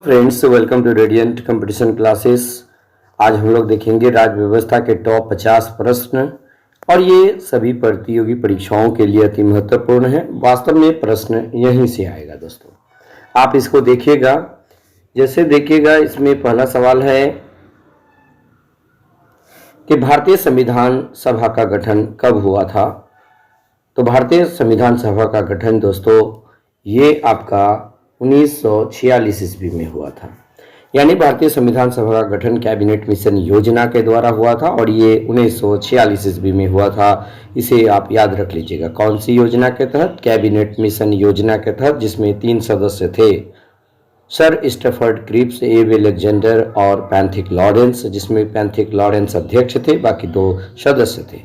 Friends, welcome to radiant competition classes. आज हम लोग देखेंगे राज्य व्यवस्था के टॉप 50 प्रश्न और ये सभी प्रतियोगी परीक्षाओं के लिए अति महत्वपूर्ण है। वास्तव में प्रश्न यहीं से आएगा दोस्तों, आप इसको देखिएगा। जैसे देखिएगा, इसमें पहला सवाल है कि भारतीय संविधान सभा का गठन कब हुआ था। तो भारतीय संविधान सभा का गठन दोस्तों ये आपका 1946 ईस्वी में हुआ था। यानी भारतीय संविधान सभा का गठन कैबिनेट मिशन योजना के द्वारा हुआ था और ये 1946 ईस्वी में हुआ था। इसे आप याद रख लीजिएगा। कौन सी योजना के तहत? कैबिनेट मिशन योजना के तहत, जिसमें 3 सदस्य थे, सर स्टैफर्ड क्रिप्स, एब अलेक्जेंडर और पैंथिक लॉरेंस, जिसमें पैंथिक लॉरेंस अध्यक्ष थे, बाकी 2 सदस्य थे।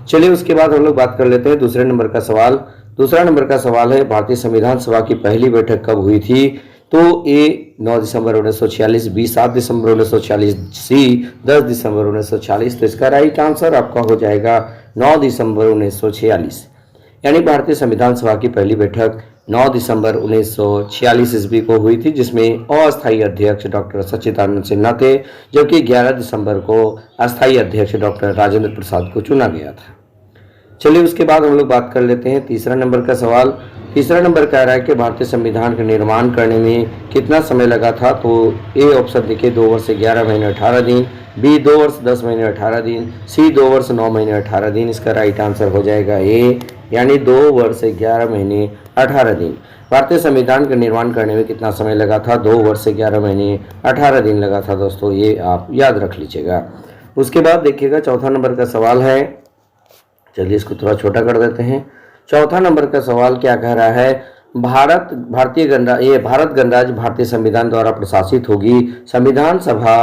चलिए उसके बाद हम लोग बात कर लेते हैं दूसरे नंबर का सवाल। दूसरा नंबर का सवाल है भारतीय संविधान सभा की पहली बैठक कब हुई थी। तो ए 9 दिसंबर 1946, बी 7 दिसंबर 1946, सी 10 दिसंबर 1946। तो इसका राइट आंसर आपका हो जाएगा 9 दिसंबर 1946। यानी भारतीय संविधान सभा की पहली बैठक 9 दिसंबर 1946 ईस्वी को हुई थी, जिसमें अस्थायी अध्यक्ष डॉक्टर सच्चिदानंद सिन्हा थे, जबकि 11 दिसंबर को अस्थायी अध्यक्ष डॉक्टर राजेंद्र प्रसाद को चुना गया था। चलिए उसके बाद हम लोग बात कर लेते हैं तीसरा नंबर का सवाल। तीसरा नंबर कह रहा है कि भारतीय संविधान का निर्माण करने में कितना समय लगा था। तो ए ऑप्शन देखिए 2 वर्ष 11 महीने 18 दिन, बी 2 वर्ष 10 महीने 18 दिन, सी 2 वर्ष 9 महीने 18 दिन। इसका राइट आंसर हो जाएगा ए, यानी 2 वर्ष 11 महीने 18 दिन। भारतीय संविधान का निर्माण करने में कितना समय लगा था? 2 वर्ष 11 महीने 18 दिन लगा था दोस्तों, ये आप याद रख लीजिएगा। उसके बाद देखिएगा चौथा नंबर का सवाल है। चलिए इसको थोड़ा छोटा कर देते हैं। चौथा नंबर का सवाल क्या कह रहा है? भारत गणराज्य भारतीय संविधान द्वारा प्रशासित होगी। संविधान सभा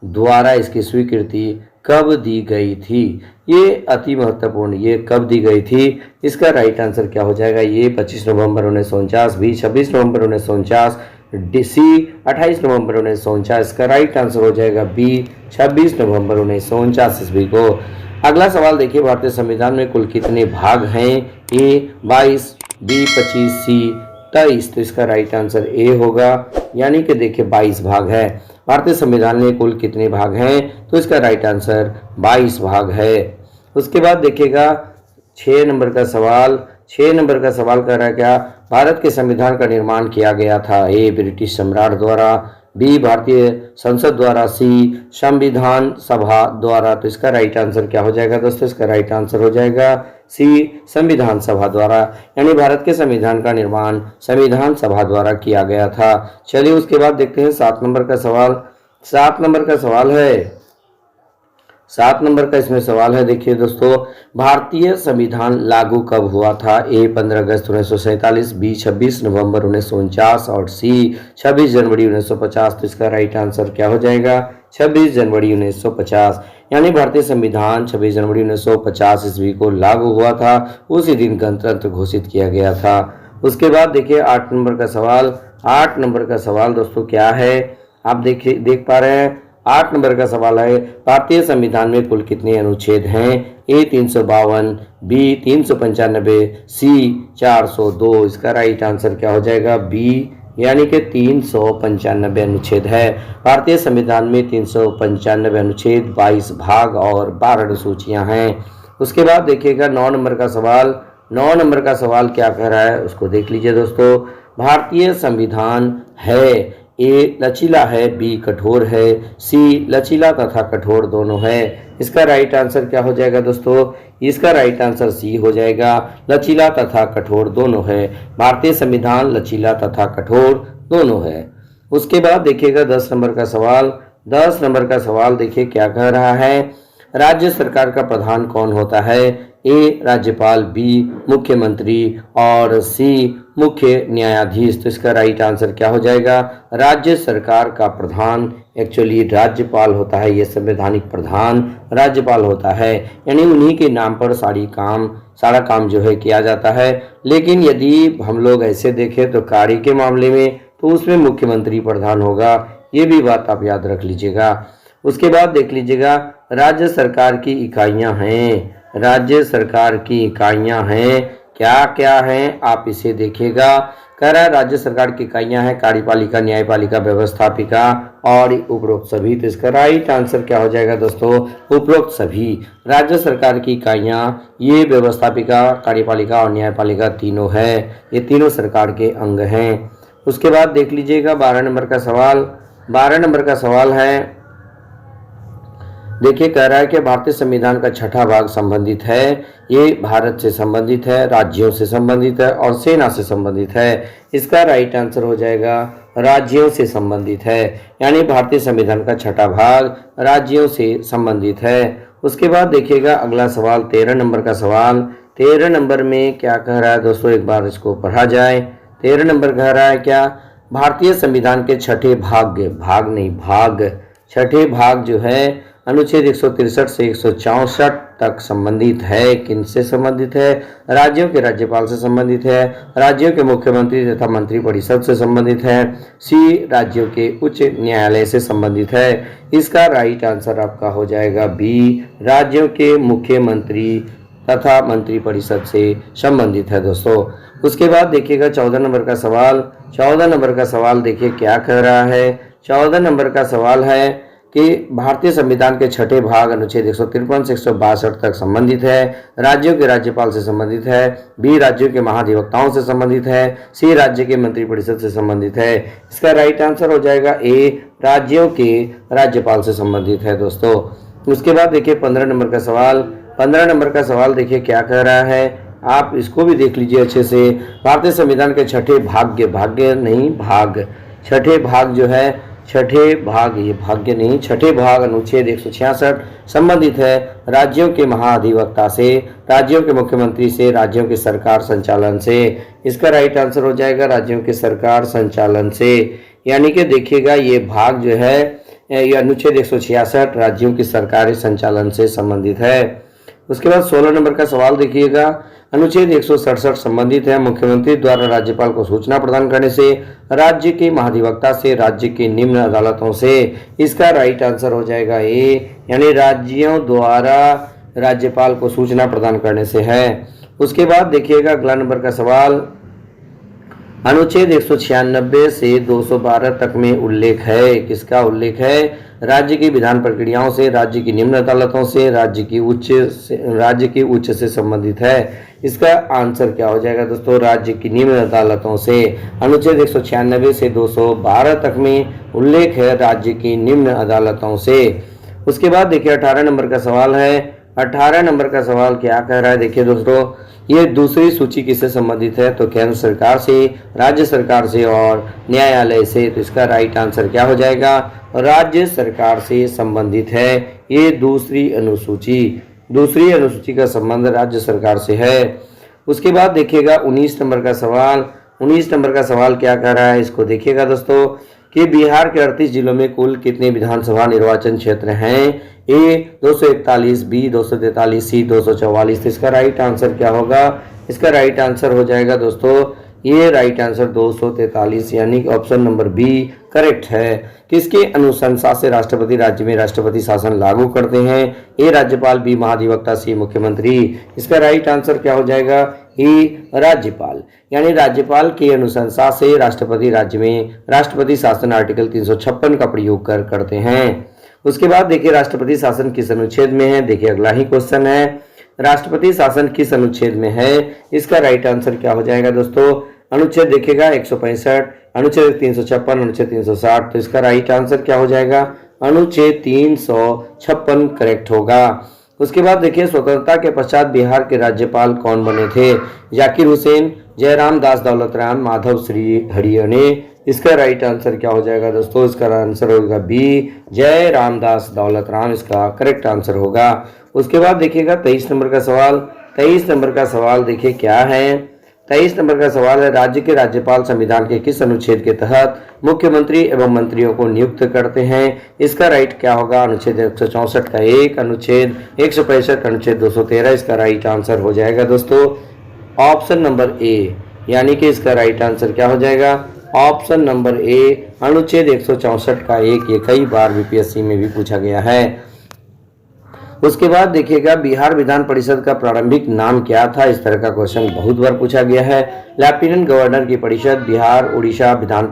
द्वारा इसकी स्वीकृति कब दी गई थी? ये अति महत्वपूर्ण, ये कब दी गई थी? इसका राइट आंसर क्या हो जाएगा? ये 25 नवंबर 1949, बी 26 नवंबर 1949, सी 28 नवंबर 1949। इसका राइट आंसर हो जाएगा बी 26 नवंबर 1949 ईस्वी को। अगला सवाल देखिए, भारतीय संविधान में कुल कितने भाग हैं? ए 22, बी 25, सी 23। तो इसका राइट आंसर ए होगा, यानी कि देखिए 22 भाग है। भारतीय संविधान में कुल कितने भाग हैं? तो इसका राइट आंसर 22 भाग है। उसके बाद देखिएगा 6 नंबर का सवाल। 6 नंबर का सवाल कह रहा है क्या भारत के संविधान का निर्माण किया गया था? ए ब्रिटिश सम्राट द्वारा, बी भारतीय संसद द्वारा, सी संविधान सभा द्वारा। तो इसका राइट आंसर क्या हो जाएगा दोस्तों? इसका राइट आंसर हो जाएगा सी संविधान सभा द्वारा। यानी भारत के संविधान का निर्माण संविधान सभा द्वारा किया गया था। चलिए उसके बाद देखते हैं 7 नंबर का सवाल। 7 नंबर का सवाल है, 7 नंबर का इसमें सवाल है। देखिए दोस्तों, भारतीय संविधान लागू कब हुआ था? ए 15 अगस्त 1947, बी 26 नवंबर 1949 और सी 26 जनवरी 1950। तो इसका राइट आंसर क्या हो जाएगा? 26 जनवरी 1950। यानी भारतीय संविधान 26 जनवरी 1950 ईस्वी को लागू हुआ था। उसी दिन गणतंत्र घोषित किया गया था। उसके बाद देखिए 8 नंबर का सवाल। 8 नंबर का सवाल दोस्तों क्या है, आप देख पा रहे हैं। 8 नंबर का सवाल है, भारतीय संविधान में कुल कितने अनुच्छेद हैं? ए 352, बी 395, सी 402। इसका राइट आंसर क्या हो जाएगा? बी, यानी कि 395 अनुच्छेद है। भारतीय संविधान में 395 अनुच्छेद, 22 भाग और 12 अनुसूचियां हैं। उसके बाद देखिएगा 9 नंबर का सवाल। 9 नंबर का सवाल क्या कह रहा है उसको देख लीजिए दोस्तों। भारतीय संविधान है, ए लचीला है, बी कठोर है, सी लचीला तथा कठोर दोनों है। इसका राइट आंसर क्या हो जाएगा दोस्तों? इसका राइट आंसर सी हो जाएगा, लचीला तथा कठोर दोनों है। भारतीय संविधान लचीला तथा कठोर दोनों है। उसके बाद देखिएगा 10 नंबर का सवाल। 10 नंबर का सवाल देखिए क्या कह रहा है, राज्य सरकार का प्रधान कौन होता है? ए राज्यपाल, बी मुख्यमंत्री और सी मुख्य न्यायाधीश। तो इसका राइट आंसर क्या हो जाएगा? राज्य सरकार का प्रधान एक्चुअली राज्यपाल होता है। ये संवैधानिक प्रधान राज्यपाल होता है, यानी उन्हीं के नाम पर सारा काम जो है किया जाता है। लेकिन यदि हम लोग ऐसे देखें तो कार्य के मामले में तो उसमें मुख्यमंत्री प्रधान होगा। ये भी बात आप याद रख लीजिएगा। उसके बाद देख लीजिएगा राज्य सरकार की इकाइयां हैं। राज्य सरकार की इकाइयां हैं क्या क्या हैं आप इसे देखिएगा। कह रहा है राज्य सरकार की इकाइयां हैं कार्यपालिका, न्यायपालिका, व्यवस्थापिका और उपरोक्त सभी। तो इसका राइट आंसर क्या हो जाएगा दोस्तों, उपरोक्त सभी। राज्य सरकार की इकाइयां ये व्यवस्थापिका, कार्यपालिका और न्यायपालिका तीनों है, ये तीनों सरकार के अंग हैं। उसके बाद देख लीजिएगा 12 नंबर का सवाल। 12 नंबर का सवाल है, देखिए कह रहा है कि भारतीय संविधान का छठा भाग संबंधित है। ये भारत से संबंधित है, राज्यों से संबंधित है और सेना से संबंधित है। इसका राइट आंसर हो जाएगा राज्यों से संबंधित है, यानी भारतीय संविधान का छठा भाग राज्यों से संबंधित है। उसके बाद देखिएगा अगला सवाल 13 नंबर का सवाल। 13 नंबर में क्या कह रहा है दोस्तों, एक बार इसको पढ़ा जाए। 13 नंबर कह रहा है क्या, भारतीय संविधान के छठे भाग छठे भाग जो है अनुच्छेद 163 से 164 तक संबंधित है। किनसे संबंधित है, राज्यों के राज्यपाल से संबंधित है, राज्यों के मुख्यमंत्री तथा मंत्रिपरिषद से संबंधित है, सी राज्यों के उच्च न्यायालय से संबंधित है। इसका राइट आंसर आपका हो जाएगा बी, राज्यों के मुख्यमंत्री तथा मंत्रिपरिषद से संबंधित है दोस्तों। उसके बाद देखिएगा 14 नंबर का सवाल। 14 नंबर का सवाल देखिए क्या कह रहा है। 14 नंबर का सवाल है कि भारतीय संविधान के छठे भाग अनुच्छेद 153 से 162 तक संबंधित है, राज्यों के राज्यपाल से संबंधित है, बी राज्यों के महाधिवक्ताओं से संबंधित है, सी राज्य के मंत्रिपरिषद से संबंधित है। इसका राइट आंसर हो जाएगा ए, राज्यों के राज्यपाल से संबंधित है दोस्तों। उसके बाद देखिए 15 नंबर का सवाल। 15 नंबर का सवाल देखिए क्या कह रहा है, आप इसको भी देख लीजिए अच्छे से। भारतीय संविधान के छठे भाग छठे भाग जो है, छठे भाग, ये भाग्य नहीं, छठे भाग अनुच्छेद 166 संबंधित है राज्यों के महाधिवक्ता से, राज्यों के मुख्यमंत्री से, राज्यों के सरकार संचालन से। इसका राइट आंसर हो जाएगा राज्यों के सरकार संचालन से, यानी कि देखिएगा ये भाग जो है ये अनुच्छेद 166 राज्यों की सरकारी संचालन से संबंधित है। उसके बाद 16 नंबर का सवाल देखिएगा, अनुच्छेद 167 संबंधित है मुख्यमंत्री द्वारा राज्यपाल को सूचना प्रदान करने से, राज्य के महाधिवक्ता से, राज्य की निम्न अदालतों से। इसका राइट आंसर हो जाएगा ए, यानी राज्यों द्वारा राज्यपाल को सूचना प्रदान करने से है। उसके बाद देखिएगा अगला नंबर का सवाल, अनुच्छेद 196 से 212 तक में उल्लेख है, किसका उल्लेख है, राज्य की विधान प्रक्रियाओं से, राज्य की निम्न अदालतों से, राज्य की उच्च से संबंधित है। इसका आंसर क्या हो जाएगा दोस्तों, राज्य की निम्न अदालतों से। अनुच्छेद 196 से 212 तक में उल्लेख है राज्य की निम्न अदालतों से। उसके बाद देखिए 18 नंबर का सवाल है। 18 नंबर का सवाल क्या कह रहा है, देखिए दोस्तों, ये दूसरी सूची किससे संबंधित है, तो केंद्र सरकार से, राज्य सरकार से और न्यायालय से। तो इसका राइट आंसर क्या हो जाएगा, राज्य सरकार से संबंधित है। ये दूसरी अनुसूची का संबंध राज्य सरकार से है। उसके बाद देखिएगा 19 नंबर का सवाल। 19 नंबर का सवाल क्या कह रहा है, इसको देखिएगा दोस्तों, कि बिहार के 38 जिलों में कुल कितने विधानसभा निर्वाचन क्षेत्र हैं, ए 241, बी 243, सी 244। इसका राइट आंसर क्या होगा, इसका राइट आंसर हो जाएगा दोस्तों, ये राइट आंसर 243, यानी कि ऑप्शन नंबर बी करेक्ट है। किसके अनुशंसा से राष्ट्रपति राज्य में राष्ट्रपति शासन लागू करते हैं, ए राज्यपाल, बी महाधिवक्ता, सी मुख्यमंत्री। इसका राइट आंसर क्या हो जाएगा, ए राज्यपाल, यानी राज्यपाल की अनुशंसा से राष्ट्रपति राज्य में राष्ट्रपति शासन आर्टिकल 356 का प्रयोग करते हैं। उसके बाद देखिए राष्ट्रपति शासन किस अनुच्छेद में है, देखिए अगला ही क्वेश्चन है, राष्ट्रपति शासन किस अनुच्छेद में है। इसका राइट आंसर क्या हो जाएगा दोस्तों, अनुच्छेद देखिएगा 165, अनुच्छेद 356, अनुच्छेद 360। तो इसका राइट आंसर क्या हो जाएगा, अनुच्छेद 356 करेक्ट होगा। उसके बाद देखिए स्वतंत्रता के पश्चात बिहार के राज्यपाल कौन बने थे, जाकिर हुसैन, जयराम दास दौलतराम, माधव श्री हरियाणे। इसका राइट आंसर क्या हो जाएगा दोस्तों, इसका आंसर होगा बी जय रामदास दौलतराम, इसका करेक्ट आंसर होगा। उसके बाद देखिएगा 23 नंबर का सवाल। 23 नंबर का सवाल देखिए क्या है, 23 नंबर का सवाल है, राज्य के राज्यपाल संविधान के किस अनुच्छेद के तहत मुख्यमंत्री एवं मंत्रियों को नियुक्त करते हैं। इसका राइट क्या होगा, अनुच्छेद 164 का 1, अनुच्छेद 165, अनुच्छेद 213। इसका राइट आंसर हो जाएगा दोस्तों ऑप्शन नंबर ए, यानी कि इसका राइट आंसर क्या हो जाएगा, ऑप्शन नंबर ए अनुच्छेद 164 का 1। ये कई बार बीपीएससी में भी पूछा गया है। उसके बाद देखिएगा बिहार विधान परिषद का प्रारंभिक नाम क्या था। इस तरह का क्वेश्चन बहुत बार पूछा गया है। लेफ्टिनेंट गवर्नर की परिषद, बिहार उड़ीसा विधान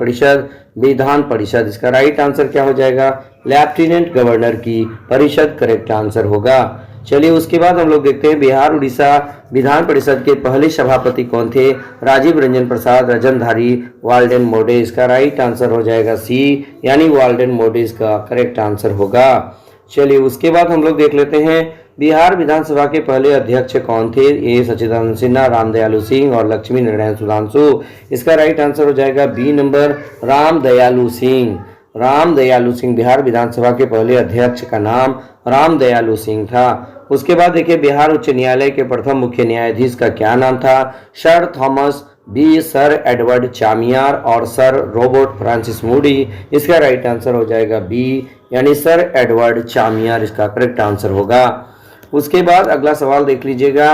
परिषद। इसका राइट आंसर क्या हो जाएगा? लेफ्टिनेंट गवर्नर की परिषद करेक्ट आंसर होगा। चलिए उसके बाद हम लोग देखते हैं बिहार उड़ीसा विधान परिषद के पहले सभापति कौन थे? Rajiv Ranjan Prasad, रजनधारी, Walden mode. इसका राइट आंसर हो जाएगा सी, यानी वाल्डेन मोडे इसका करेक्ट आंसर होगा। चलिए उसके बाद हम लोग देख लेते हैं बिहार विधानसभा के पहले अध्यक्ष कौन थे? ए सच्चिदानंद सिन्हा, रामदयालु सिंह और लक्ष्मी नारायण सुधांशु। इसका राइट आंसर हो जाएगा बी नंबर, रामदयालु सिंह। रामदयालु सिंह, बिहार विधानसभा के पहले अध्यक्ष का नाम रामदयालु सिंह था। उसके बाद देखिए बिहार उच्च न्यायालय के प्रथम मुख्य न्यायाधीश का क्या नाम था? Sir Thomas, B sir Edward Chamier और सर रॉबर्ट फ्रांसिस मूडी। इसका राइट आंसर हो जाएगा बी, यानी सर एडवर्ड चामियार इसका करेक्ट आंसर होगा। उसके बाद अगला सवाल देख लीजिएगा,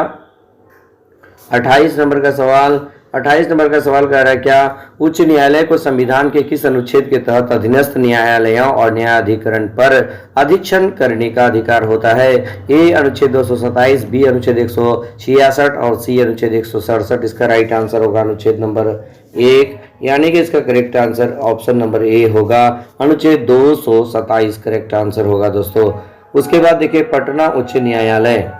28 नंबर का सवाल। 28 नंबर का सवाल कह रहा है क्या उच्च न्यायालय को संविधान के किस अनुच्छेद के तहत अधीनस्थ न्यायालयों और न्यायाधिकरण पर अधीक्षण करने का अधिकार होता है? ए अनुच्छेद 227, बी अनुच्छेद 166 और सी अनुच्छेद 167। इसका राइट आंसर होगा अनुच्छेद नंबर 1, यानी कि इसका correct answer option number A होगा, अनुच्छेद 227 करेक्ट आंसर होगा दोस्तों। उसके बाद देखिए पटना उच्च न्यायालय।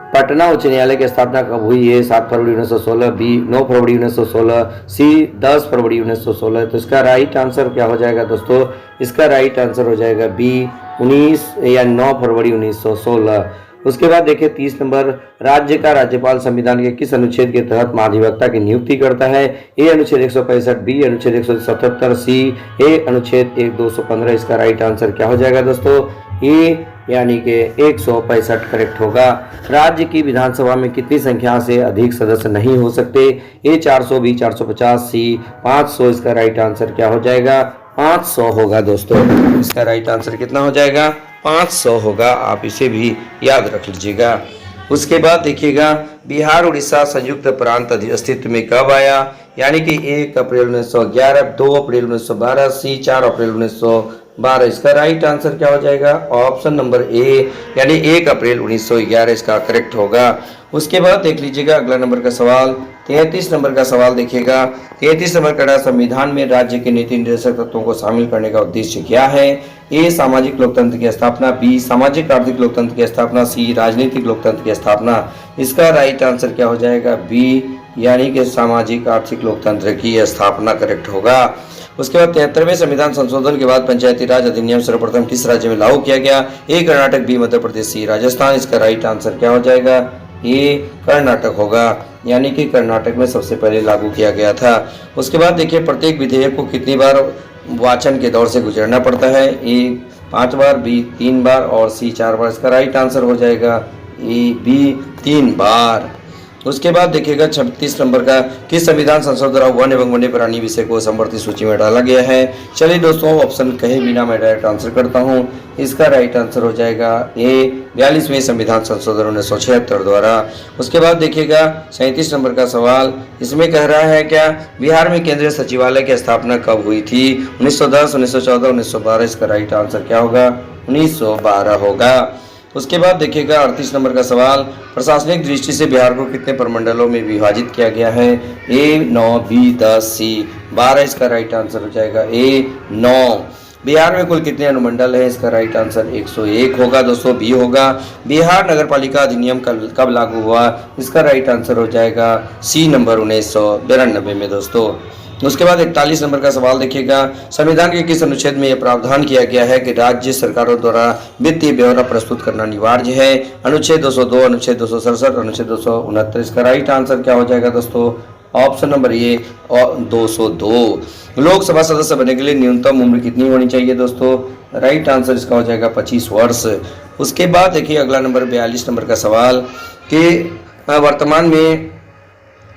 पटना उच्च न्यायालय की स्थापना कब हुई है? 7 फरवरी 1916, बी 9 फरवरी 1916, सी 10 फरवरी 1916। तो इसका राइट आंसर क्या हो जाएगा दोस्तों? इसका राइट आंसर हो जाएगा बी 19 या 9 फरवरी 1916। उसके बाद देखिए 30 नंबर, राज्य का राज्यपाल संविधान के किस अनुच्छेद के तहत महाधिवक्ता की नियुक्ति करता है? ए अनुच्छेद 165, बी अनुच्छेद 177, सी ए अनुच्छेद 215। इसका राइट आंसर क्या हो जाएगा दोस्तों? ए, यानी कि 165 करेक्ट होगा। राज्य की विधानसभा में कितनी संख्या से अधिक सदस्य नहीं हो सकते? ए 400, बी 450, सी 500। इसका राइट आंसर क्या हो जाएगा? 500 होगा दोस्तों। इसका राइट आंसर कितना हो जाएगा? 500 होगा। आप इसे भी याद रख लीजिएगा। उसके बाद देखिएगा बिहार उड़ीसा संयुक्त प्रांत अस्तित्व में कब आया? यानी कि 1 अप्रैल 1911, 2 अप्रैल 1912, सी 4 अप्रैल 1912। इसका राइट आंसर क्या हो जाएगा? ऑप्शन नंबर ए, यानी 1 अप्रैल 1911 इसका करेक्ट होगा। उसके बाद देख लीजिएगा अगला नंबर का सवाल, 33 नंबर का सवाल देखिएगा। 33 नंबर का संविधान में राज्य के नीति निर्देशक तत्वों को शामिल करने का उद्देश्य क्या है? ए सामाजिक लोकतंत्र की स्थापना, बी सामाजिक आर्थिक लोकतंत्र की स्थापना, सी राजनीतिक लोकतंत्र की स्थापना। इसका राइट आंसर क्या हो जाएगा? बी, यानी कि सामाजिक आर्थिक लोकतंत्र की स्थापना करेक्ट होगा। उसके बाद 73वें संविधान संशोधन के बाद पंचायती राज अधिनियम सर्वप्रथम किस राज्य में लागू किया गया? ए कर्नाटक, बी मध्य प्रदेश, सी राजस्थान। इसका राइट आंसर क्या हो जाएगा? ए कर्नाटक होगा, यानी कि कर्नाटक में सबसे पहले लागू किया गया था। उसके बाद देखिए प्रत्येक विधेयक को कितनी बार वाचन के दौर से गुजरना पड़ता है? ए 5 बार, बी 3 बार और सी 4 बार। इसका राइट आंसर हो जाएगा ए, बी 3 बार। उसके बाद देखिएगा 36 नंबर का, किस संविधान संशोधन द्वारा वन एवं वन्य प्राणी विषय को समवर्ती सूची में डाला गया है? चलिए दोस्तों ऑप्शन कहे बिना मैं डायरेक्ट आंसर करता हूं। इसका राइट आंसर हो जाएगा ए, 42वें संविधान संशोधन 1976 द्वारा। उसके बाद देखिएगा 37 नंबर का सवाल, इसमें कह रहा है क्या बिहार में केंद्रीय सचिवालय की स्थापना कब हुई थी? 1910, 1914, 1912। इसका राइट आंसर क्या होगा? 1912 होगा। उसके बाद देखिएगा 38 नंबर का सवाल, प्रशासनिक दृष्टि से बिहार को कितने प्रमंडलों में विभाजित किया गया है? ए 9, बी 10, सी 12। इसका राइट आंसर हो जाएगा ए 9। बिहार में कुल कितने अनुमंडल हैं? इसका राइट आंसर 101 होगा दोस्तों, बी होगा। बिहार नगरपालिका अधिनियम कब लागू हुआ? इसका राइट आंसर हो जाएगा सी नंबर 1992 में दोस्तों। उसके बाद 41 नंबर का सवाल देखिएगा, संविधान के किस अनुच्छेद में यह प्रावधान किया गया है कि राज्य सरकारों द्वारा वित्तीय ब्यौरा प्रस्तुत करना अनिवार्य है? अनुच्छेद 202, अनुच्छेद 267, अनुच्छेद 269। इसका राइट आंसर क्या हो जाएगा दोस्तों? Option number A 202। लोकसभा सदस्य बनने के लिए न्यूनतम उम्र कितनी होनी चाहिए दोस्तों? राइट आंसर इसका हो जाएगा 25 वर्ष। उसके बाद देखिए अगला नंबर 42 नंबर का सवाल कि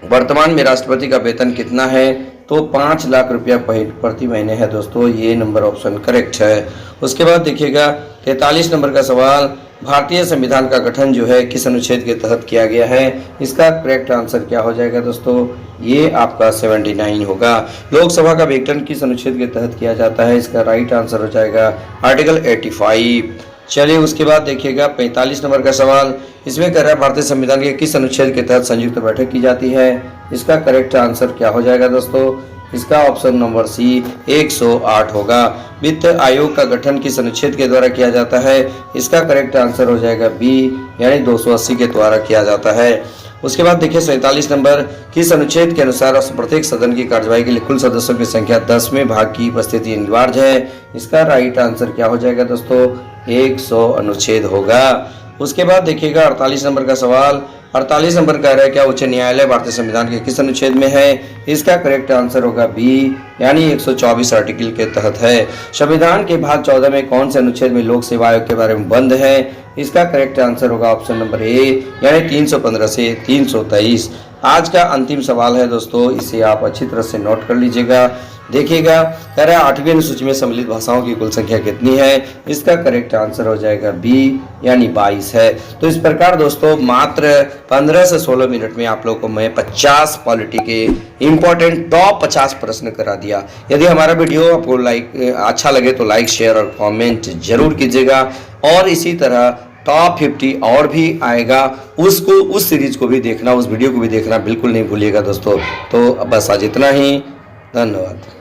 वर्तमान में राष्ट्रपति का वेतन कितना है? तो 5 लाख रुपया प्रति महीने है दोस्तों, ये नंबर ऑप्शन करेक्ट है। उसके बाद देखिएगा 43 नंबर का सवाल, भारतीय संविधान का गठन जो है किस अनुच्छेद के तहत किया गया है? इसका करेक्ट आंसर क्या हो जाएगा दोस्तों? ये आपका 79 होगा। लोकसभा का विघटन किस अनुच्छेद के तहत किया जाता है? इसका राइट आंसर हो जाएगा आर्टिकल 85। चलिए उसके बाद देखिएगा 45 नंबर का सवाल। इसमें कह रहा है भारतीय संविधान के किस अनुच्छेद के तहत संयुक्त बैठक की जाती है। इसका करेक्ट आंसर क्या हो जाएगा दोस्तों? इसका ऑप्शन नंबर सी 108 होगा। वित्त आयोग का गठन किस अनुच्छेद के द्वारा किया जाता है। इसका करेक्ट आंसर हो जाएगा बी यानी 280 के द्वारा किया जाता है। उसके बाद देखिए 47 नंबर, किस अनुच्छेद के अनुसार प्रत्येक सदन की कार्यवाही के लिए कुल सदस्यों की संख्या 10वें भाग की उपस्थिति अनिवार्य है। इसका राइट आंसर क्या हो जाएगा दोस्तों? 100 अनुच्छेद होगा। उसके बाद देखिएगा 48 नंबर का सवाल। 48 नंबर कह रहा है क्या उच्च न्यायालय भारतीय संविधान के किस अनुच्छेद में है। इसका करेक्ट आंसर होगा बी यानी 124 आर्टिकल के तहत है। संविधान के भाग 14 में कौन से अनुच्छेद में लोक सेवा आयोग के बारे में बंद है। इसका करेक्ट आंसर होगा ऑप्शन नंबर ए यानी 315 से 323। आज का अंतिम सवाल है दोस्तों, इसे आप अच्छी तरह से नोट कर लीजिएगा। देखिएगा कह रहा है 8वीं अनुसूची में सम्मिलित भाषाओं की कुल संख्या कितनी है। इसका करेक्ट आंसर हो जाएगा बी यानी 22 है। तो इस प्रकार दोस्तों मात्र 15 से 16 मिनट में आप लोगों को मैं 50 पॉलिटी के इंपॉर्टेंट टॉप 50 प्रश्न करा दिया। यदि हमारा वीडियो आपको अच्छा लगे तो लाइक शेयर और कमेंट जरूर कीजिएगा। और इसी तरह टॉप 50 और भी आएगा, उस सीरीज को भी देखना, उस वीडियो को भी देखना बिल्कुल नहीं भूलिएगा दोस्तों। तो बस आज इतना ही, धन्यवाद।